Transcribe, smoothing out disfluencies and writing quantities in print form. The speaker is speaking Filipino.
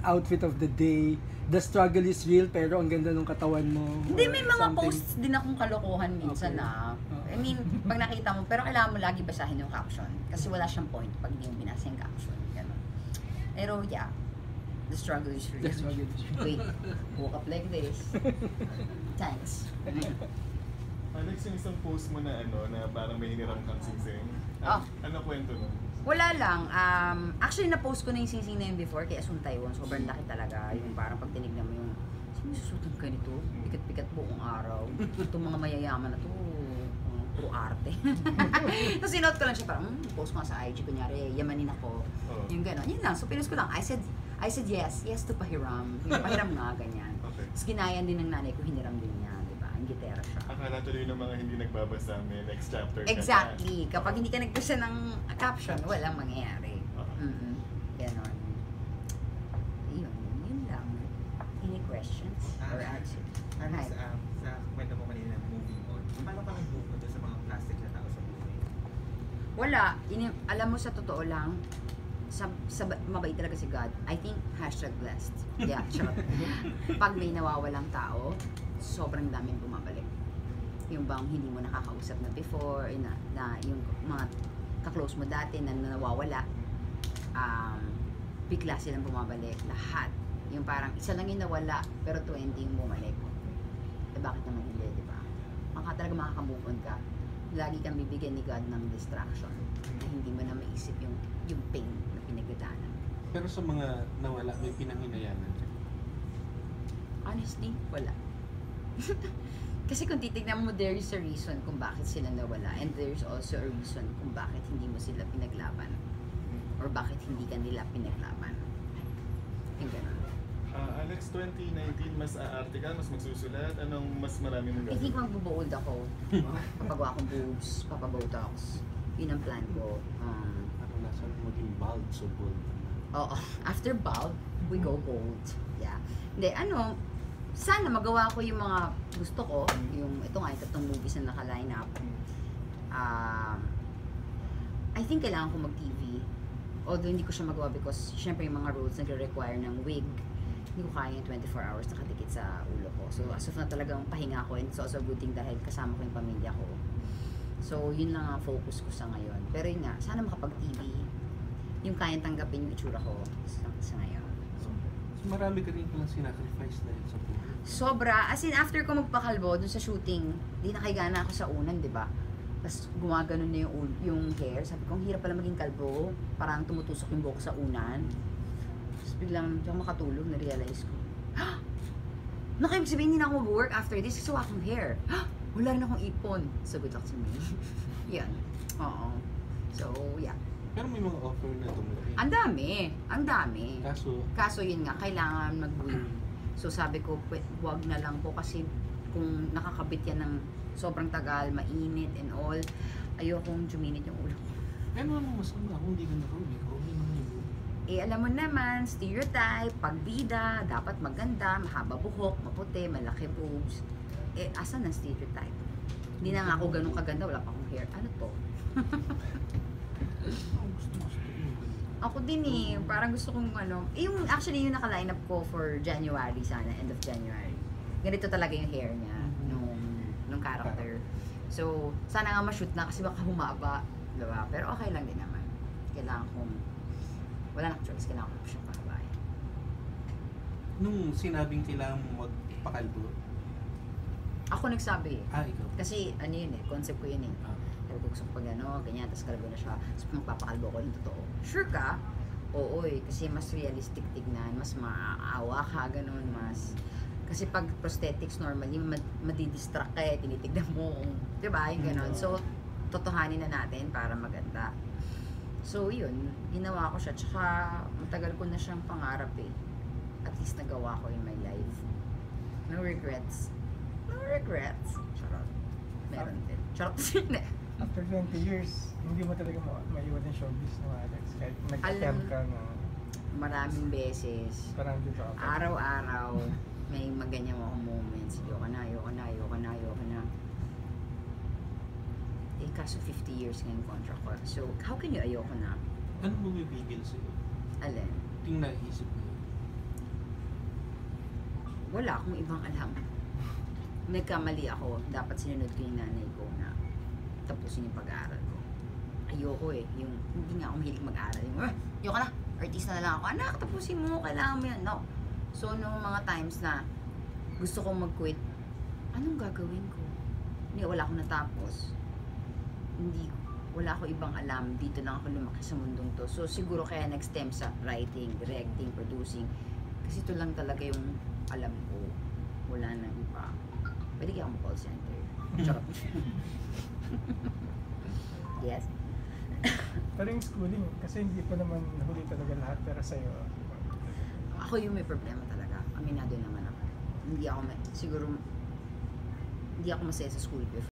outfit of the day. The struggle is real, pero ang ganda ng katawan mo. Hindi, may mga something. posts din akong kalokohan minsan na. I mean, pag nakita mo, pero kailangan mo lagi basahin yung caption. Kasi wala siyang point pag hindi mo binasa yung caption. Ganun. Pero yeah, the struggle is real. The struggle is real. Wait, woke up like this. Thanks. Alex, yung isang post mo na na parang may hiniram kang singsing. Oh. Ano kwento nun? Wala lang. Actually, na-post ko na yung singsing na yun before kay Asun Taiwan. Sobrang laki talaga. Yung parang pag tinignan mo yung, sino susutan ka nito? Pikat-pikat buong araw. Itong mga mayayaman na to, puro arte. Tapos sinuot ko lang siya parang, post ko nga sa IG, kunyari, yamanin ako. Yung gano'n. Yun lang. So, pinost ko lang. I said yes to pahiram. Yung pahiram nga, ganyan. Okay. Tapos ginayan din ng nanay ko, hiniram din niya. Diba? Ang gitera siya. Akala tuloy ng mga hindi nagbabasa, may next chapter ka Exactly. Kapag hindi ka nagbasa ng caption, walang mangyayari. Ganon. Yun lang. Any questions? Or answer? Alex, sa kwento mo kanina ng moving on, paano ka nag-move on sa mga plastic na tao sa buhay? Wala. Alam mo, sa totoo lang, mabait talaga si God. I think, #blessed. Yeah, charot. Pag may nawawalang tao, sobrang daming bumabalik. Yung bang hindi mo nakakausap na before, na yung mga ka-close mo dati na nawawala, bigla silang bumabalik. Lahat. Yung parang isa lang yung nawala, pero 20 yung bumalik. Eh bakit naman hindi, di ba? Talaga makaka-move on ka. Lagi kang bibigyan ni God ng distraction na hindi mo na maisip yung pain na pinagdadaanan. Pero sa mga nawala, may pinanghinayanan. Honestly, wala. Kasi kung titignan mo, there is a reason kung bakit sila nawala, and there's also a reason kung bakit hindi mo sila pinaglaban or bakit hindi ka nila pinaglaban. Yung ganun. Alex, 2019, mas aarte ka, mas magsusulat, anong mas marami mong I think gagawin? magbubuold ako. Papagawa akong boobs, papabotox. Yun ang plan ko. Ano nasa maging bald, so bold. Oo. After bald, we go gold. Yeah. Hindi, sana magawa ko yung mga gusto ko. Yung, ito nga, itong movies na naka-line up. I think kailangan ko mag-TV. Although hindi ko siya magawa because syempre yung mga roles nagre-require ng wig. Hindi ko kaya yung 24 hours nakadikit sa ulo ko. So as of na talagang pahinga ko, and it's also a good thing dahil kasama ko yung pamilya ko. So yun lang ang focus ko sa ngayon. Pero yun nga, sana makapag-TV. Yung kayang tanggapin yung itsura ko sa ngayon. So marami ka rin palang sinacrifice dahil sa buhay. Sobra. As in, after ko magpakalbo dun sa shooting, di nakigana ako sa unan, di ba? Tapos gumaganon na yung hair. Sabi ko, ang hirap pala maging kalbo. Parang tumutusok yung buhok sa unan. Tapos biglang, di ako makatulog, na-realize ko. Nakaibig sabihin, hindi na ako mag-work after this kasi wala akong hair. Wala rin akong ipon. So, good luck to me. Yan. Oo. So, yeah. Pero may mga offer na dumating. Ang dami. Ang dami. Kaso Yun nga, kailangan mag-win. So sabi ko, wag na lang po kasi kung nakakabit yan ng sobrang tagal, mainit and all, ayokong juminit yung ulo ko. ano naman masama kung hindi ka nakauwi? Okay naman yung Alam mo naman, stereotype, pagbida, dapat maganda, mahaba buhok, maputi, malaki boobs. Asan ang stereotype? Hindi na nga ako ganun kaganda, wala pa akong hair. Ano to? Ako din parang gusto kong actually yung naka-line up ko for January sana, end of January. Ganito talaga yung hair niya nung character. So, sana nga ma-shoot na kasi baka humaba, diba? Pero okay lang din naman. Kailangan kong, wala na choice, kailangan ko siyang pahabain. Nung sinabing kailangan mo magpakalbo? Ako nagsabi Ikaw. Kasi concept ko yun Sabi ko gusto ko pag ganyan, tapos kalbo na siya. Tapos magpapakalbo ko ng totoo. Sure ka? Oo kasi mas realistic tignan, mas maaawa ka, ganun, mas... Kasi pag prosthetics normally, madidistract ka tinitignan mo kung, diba, yung ganun. So, totohanin na natin para maganda. So, yun, ginawa ko siya. Tsaka, matagal ko na siyang pangarap At least nagawa ko in my life. No regrets. No regrets. Charot. Meron din. Charot. After 20 years, hindi mo talaga maiwan yung showbiz, no, Alex? Kahit nag-attempt ka na maraming beses, parang dito ako. araw-araw, may maganyan akong moments. Ayoko na. Kaso 50 years ngayong contract ko. So, how can you ayoko na? Ano mo bibigil sa'yo? Alin? Yung naisip mo. wala akong ibang alam. Nagkamali ako, dapat sinunod ko yung nanay ko na tapusin yung pag-aaral ko. Ayoko eh, yung hindi nga ako mahilig mag-aaral. Yung, ayoko na, artista na lang ako. Anak, tapusin mo, kailangan mo yan. No. So, nung mga times na gusto kong mag-quit, anong gagawin ko? Hindi, wala akong natapos. Wala ako ibang alam. Dito lang ako lumaki sa mundong to. So, siguro kaya nag-stem sa writing, directing, producing. Kasi ito lang talaga yung alam ko. Wala nang iba. Pwede kaya akong call center. Charot. Yes. Pero yung schooling, kasi hindi pa naman huli talaga lahat pero sa'yo. Ako yung may problema talaga. Aminado naman ako. Siguro, hindi ako masaya sa school before.